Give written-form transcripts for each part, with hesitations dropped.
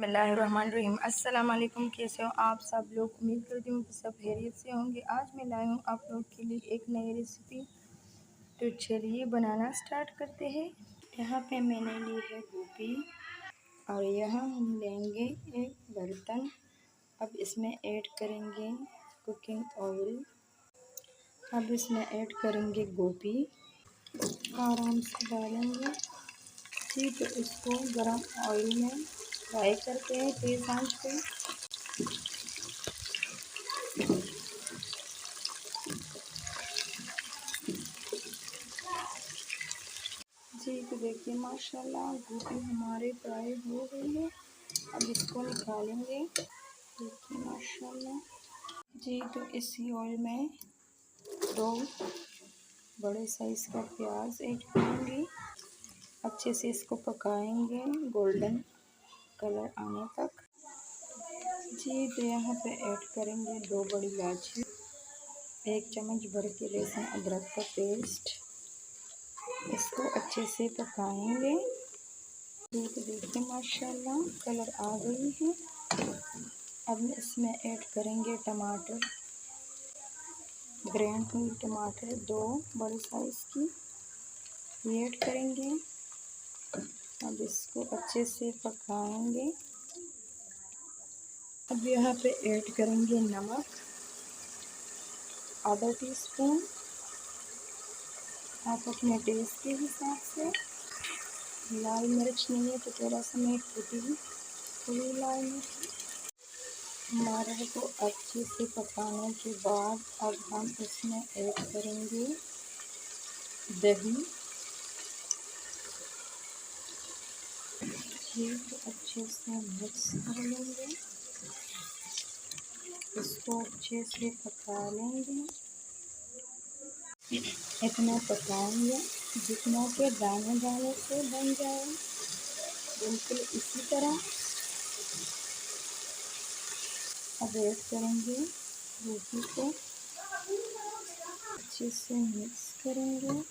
बिस्मिल्लाहिर्रहमानिर्रहीम। अस्सलाम वालेकुम। कैसे हो आप सब लोग? उम्मीद करती हूँ कि सब खैरियत से होंगे। आज मैं लाई हूँ आप लोग के लिए एक नई रेसिपी। तो चलिए बनाना स्टार्ट करते हैं। यहाँ पे मैंने ली है गोभी और यहाँ हम लेंगे एक बर्तन। अब इसमें ऐड करेंगे कुकिंग ऑयल। अब इसमें ऐड करेंगे गोभी, आराम से डालेंगे। जी, तो इसको गरम ऑयल में फ्राई करते हैं तेज़ आंच पे। जी, तो देखिए माशाल्लाह गोभी हमारे फ्राई हो गई है। अब इसको निकालेंगे। देखिए माशाल्लाह। जी, तो इसी ऑयल में 2 बड़े साइज़ का प्याज ऐड करेंगे। अच्छे से इसको पकाएंगे गोल्डन कलर आने तक। जी, तो यहाँ पे ऐड करेंगे 2 बड़ी इलायची, 1 चम्मच भर के लहसुन अदरक का पेस्ट। इसको अच्छे से पकाएंगे। तो देखिए माशाल्लाह कलर आ गई है। अब इसमें ऐड करेंगे टमाटर, ग्रैंड हुई टमाटर 2 बड़े साइज़ की ये ऐड करेंगे। अब इसको अच्छे से पकाएंगे। अब यहाँ पे ऐड करेंगे नमक आधा टीस्पून, आप अपने टेस्ट के हिसाब से। लाल मिर्च नहीं है तो थोड़ा सा मैं थोड़ी लाल मिर्च। टमाटर को अच्छे से पकाने के बाद अब हम इसमें ऐड करेंगे दही। ये तो अच्छे से मिक्स कर लेंगे। इसको अच्छे से पका लेंगे। इतना पकाएंगे जितना के दाने दाने से बन जाए, बिल्कुल इसी तरह। अब ऐड करेंगे गोभी को, अच्छे से मिक्स करेंगे।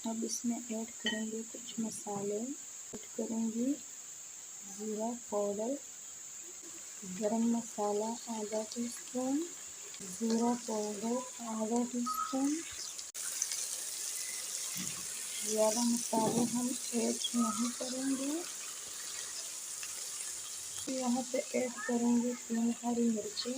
अब इसमें ऐड करेंगे कुछ मसाले। ऐड करेंगे ज़ीरा पाउडर, गरम मसाला आधा टीस्पून, ज़ीरा पाउडर आधा टीस्पून। ज़्यादा मसाले हम ऐड नहीं करेंगे। यहाँ पे ऐड करेंगे 3 हरी मिर्ची।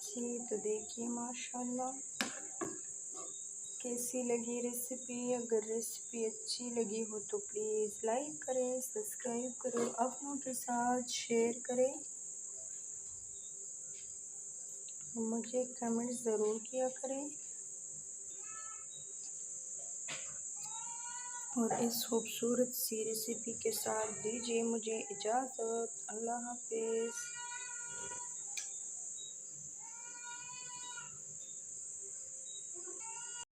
जी, तो देखिए माशाल्लाह कैसी लगी रेसिपी। अगर रेसिपी अच्छी लगी हो तो प्लीज़ लाइक करें, सब्सक्राइब करें, अपनों के साथ शेयर करें। मुझे कमेंट ज़रूर किया करें। और इस खूबसूरत सी रेसिपी के साथ दीजिए मुझे इजाज़त। अल्लाह हाफ़िज़।